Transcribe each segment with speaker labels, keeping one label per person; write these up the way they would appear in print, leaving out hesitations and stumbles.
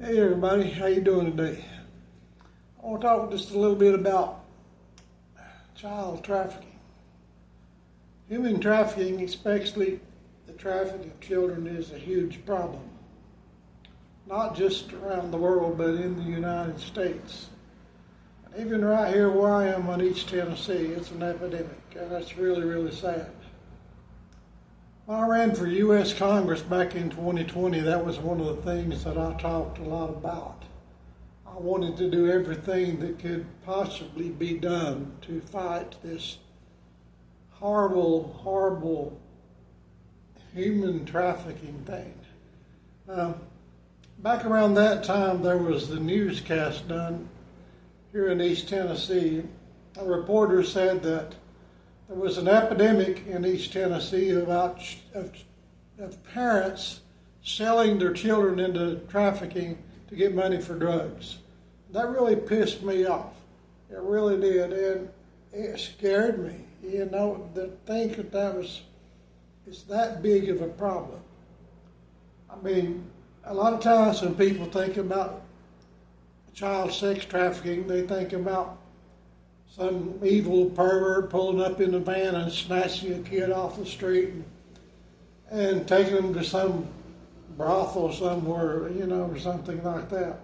Speaker 1: Hey everybody, how you doing today? I want to talk just a little bit about child trafficking. Human trafficking, especially the trafficking of children, is a huge problem. Not just around the world, but in the United States. And even right here where I am in East Tennessee, it's an epidemic, and that's really, really sad. When I ran for U.S. Congress back in 2020, that was one of the things that I talked a lot about. I wanted to do everything that could possibly be done to fight this horrible, horrible human trafficking thing. Back around that time, there was the newscast done here in East Tennessee. A reporter said that there was an epidemic in East Tennessee of parents selling their children into trafficking to get money for drugs. That really pissed me off. It really did, and it scared me. You know, to think it's that big of a problem. I mean, a lot of times when people think about child sex trafficking, they think about some evil pervert pulling up in a van and snatching a kid off the street and taking them to some brothel somewhere, you know, or something like that.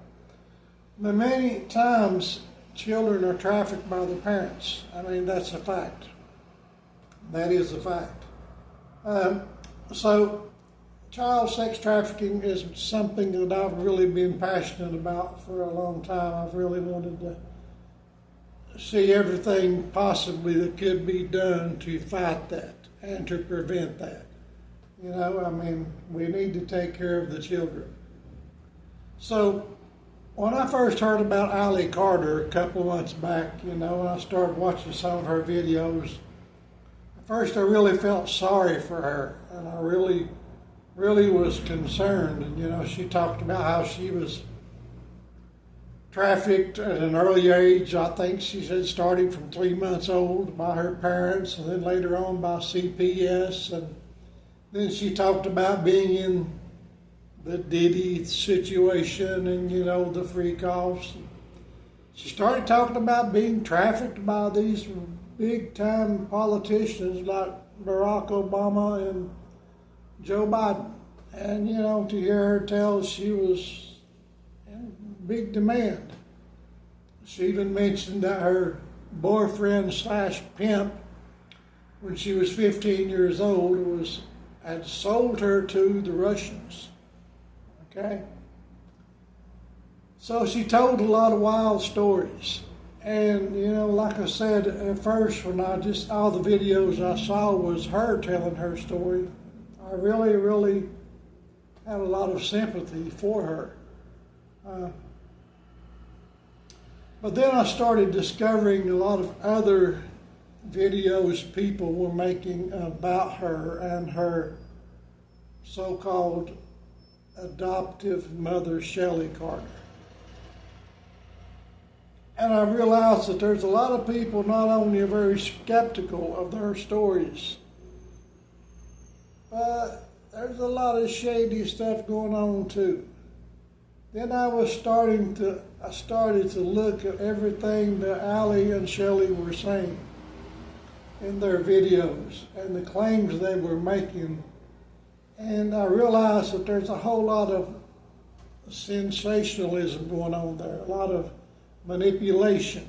Speaker 1: But many times, children are trafficked by their parents. I mean, that's a fact. That is a fact. So, child sex trafficking is something that I've really been passionate about for a long time. I've really wanted to see everything possibly that could be done to fight that and to prevent that. You know, I mean, we need to take care of the children. So, when I first heard about Shelly Carter a couple of months back, you know, and I started watching some of her videos, at first I really felt sorry for her, and I really was concerned. And, you know, she talked about how she was trafficked at an early age. I think she said starting from 3 months old by her parents, and then later on by CPS. And then she talked about being in the Diddy situation and, you know, the freak-offs. She started talking about being trafficked by these big-time politicians like Barack Obama and Joe Biden. And, you know, to hear her tell she was in big demand. She even mentioned that her boyfriend / pimp, when she was 15 years old, had sold her to the Russians. Okay? So she told a lot of wild stories. And, you know, like I said, at first when all the videos I saw was her telling her story, I really had a lot of sympathy for her. But then I started discovering a lot of other videos people were making about her and her so-called adoptive mother, Shelly Carter. And I realized that there's a lot of people not only are very skeptical of their stories, but there's a lot of shady stuff going on too. Then I started to look at everything that Shelly and Shelly were saying in their videos and the claims they were making. And I realized that there's a whole lot of sensationalism going on there, a lot of manipulation.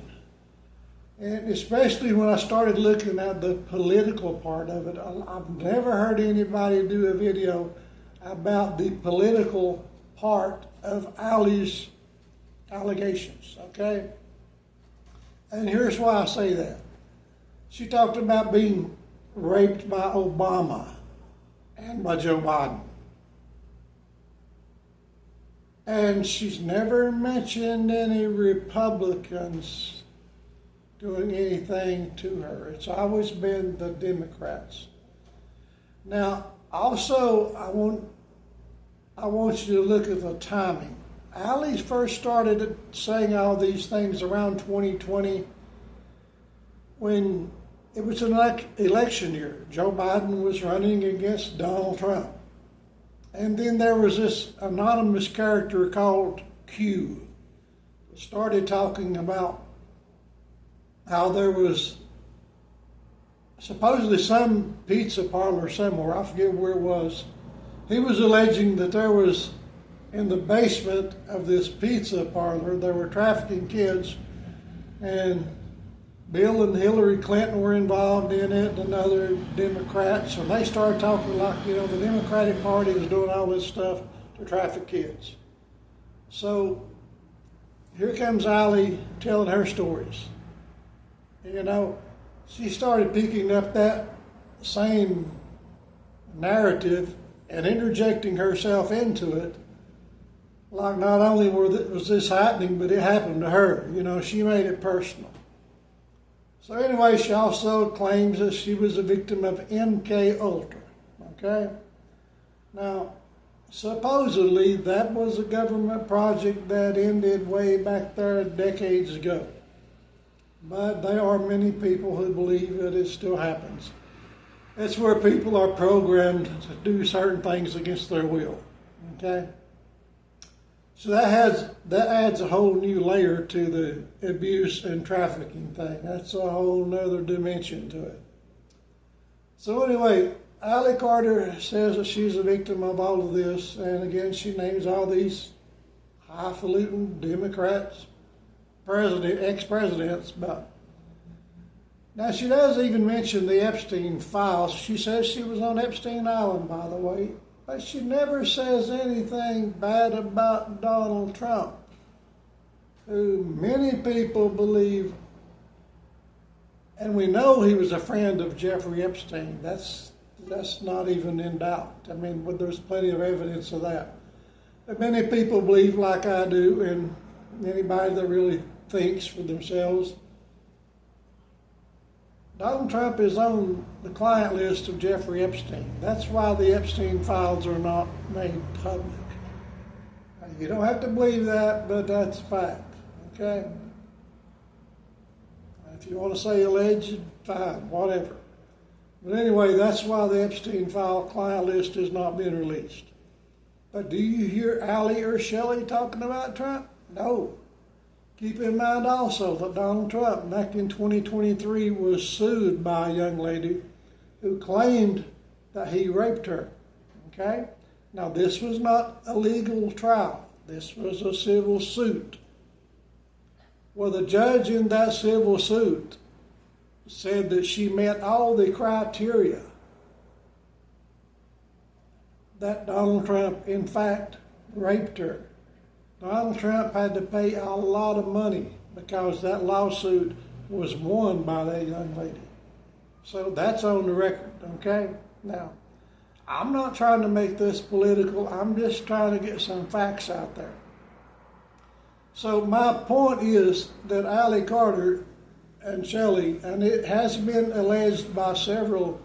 Speaker 1: And especially when I started looking at the political part of it, I've never heard anybody do a video about the political part of Shelly's allegations, okay? And here's why I say that. She talked about being raped by Obama and by Joe Biden. And she's never mentioned any Republicans doing anything to her. It's always been the Democrats. Now, also, I want you to look at the timing. Shelly first started saying all these things around 2020 when it was an election year. Joe Biden was running against Donald Trump. And then there was this anonymous character called Q started talking about how there was supposedly some pizza parlor somewhere, I forget where it was. He was alleging that there was, in the basement of this pizza parlor, there were trafficking kids, and Bill and Hillary Clinton were involved in it, and other Democrats, and they started talking like, the Democratic Party was doing all this stuff to traffic kids. So here comes Allie telling her stories. She started picking up that same narrative and interjecting herself into it. Like not only was this happening, but it happened to her. She made it personal. So anyway, she also claims that she was a victim of MK Ultra. Okay? Now, supposedly that was a government project that ended way back there decades ago. But there are many people who believe that it still happens. It's where people are programmed to do certain things against their will. Okay? So that adds a whole new layer to the abuse and trafficking thing. That's a whole nother dimension to it. So anyway, Shelly Carter says that she's a victim of all of this, and again she names all these highfalutin Democrats, ex-presidents, but now she does even mention the Epstein files. She says she was on Epstein Island, by the way, but she never says anything bad about Donald Trump, who many people believe, and we know he was a friend of Jeffrey Epstein. That's not even in doubt. But there's plenty of evidence of that. But many people believe, like I do, and anybody that really thinks for themselves, Donald Trump is on the client list of Jeffrey Epstein. That's why the Epstein files are not made public. You don't have to believe that, but that's a fact. Okay? If you want to say alleged, fine, whatever. But anyway, that's why the Epstein file client list has not been released. But do you hear Allie or Shelly talking about Trump? No. Keep in mind also that Donald Trump, back in 2023, was sued by a young lady who claimed that he raped her. Okay? Now, this was not a legal trial. This was a civil suit. Well, the judge in that civil suit said that she met all the criteria that Donald Trump, in fact, raped her. Donald Trump had to pay a lot of money because that lawsuit was won by that young lady. So that's on the record, okay? Now, I'm not trying to make this political. I'm just trying to get some facts out there. So my point is that Shelly Carter and Shelly, and it has been alleged by several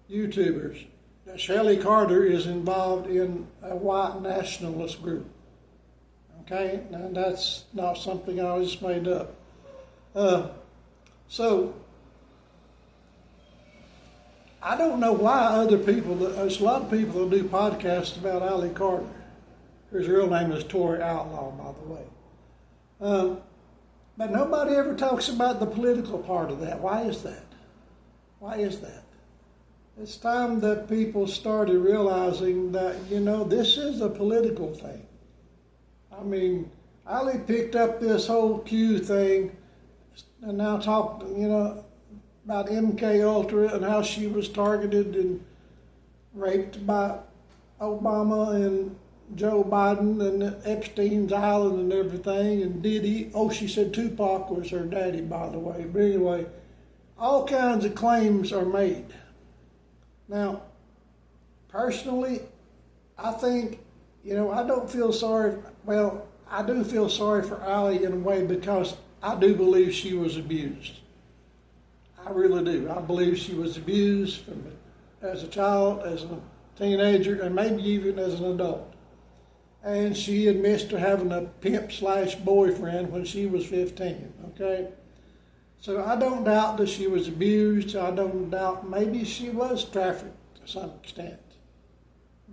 Speaker 1: YouTubers, that Shelly Carter is involved in a white nationalist group. Okay, and that's not something I just made up. So I don't know why other people, there's a lot of people that do podcasts about Shelly Carter. Her real name is Tori Outlaw, by the way. But nobody ever talks about the political part of that. Why is that? Why is that? It's time that people started realizing that, this is a political thing. Ali picked up this whole Q thing and now talked, about MK Ultra and how she was targeted and raped by Obama and Joe Biden and Epstein's Island and everything, and Diddy. Oh, she said Tupac was her daddy, by the way. But anyway, all kinds of claims are made. Now, personally, I think, I don't feel sorry. Well, I do feel sorry for Allie in a way because I do believe she was abused. I really do. I believe she was abused as a child, as a teenager, and maybe even as an adult. And she admits to having a pimp/boyfriend when she was 15, okay? So I don't doubt that she was abused. I don't doubt maybe she was trafficked to some extent,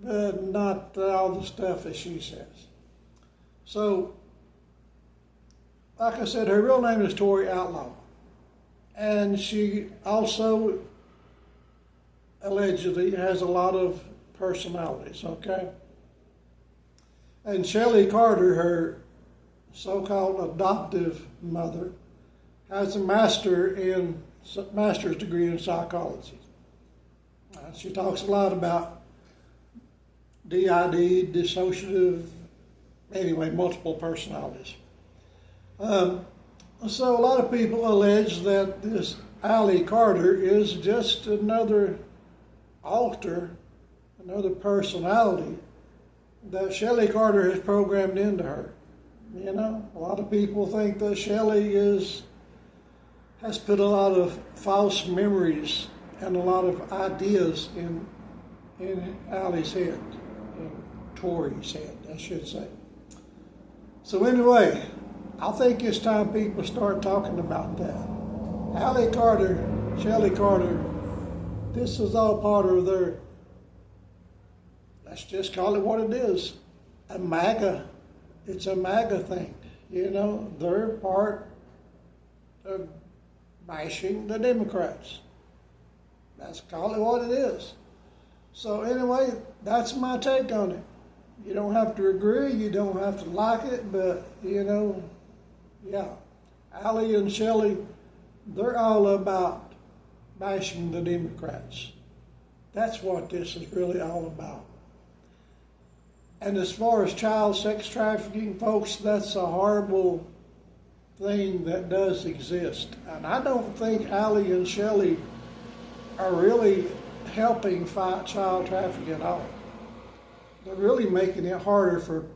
Speaker 1: but not all the stuff that she says. So, like I said, her real name is Tori Outlaw. And she also allegedly has a lot of personalities, okay? And Shelly Carter, her so-called adoptive mother, has a master's degree in psychology. She talks a lot about DID, dissociative, anyway, multiple personalities. So a lot of people allege that this Shelly Carter is just another alter, another personality that Shelly Carter has programmed into her. You know, a lot of people think that Shelly has put a lot of false memories and a lot of ideas in Allie's head, in Tori's head, I should say. So anyway, I think it's time people start talking about that. Shelly Carter, this is all part of their, let's just call it what it is, a MAGA. It's a MAGA thing. You know, they're part of bashing the Democrats. Let's call it what it is. So anyway, that's my take on it. You don't have to agree, you don't have to like it, but you know, yeah. Allie and Shelly, they're all about bashing the Democrats. That's what this is really all about. And as far as child sex trafficking, folks, that's a horrible thing that does exist. And I don't think Allie and Shelly are really helping fight child trafficking at all. They're really making it harder for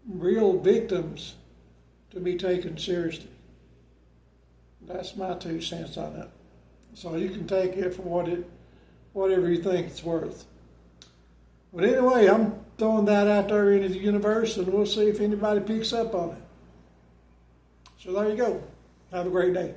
Speaker 1: real victims to be taken seriously. That's my 2 cents on it. So you can take it for whatever you think it's worth. But anyway, I'm throwing that out there into the universe, and we'll see if anybody picks up on it. So there you go. Have a great day.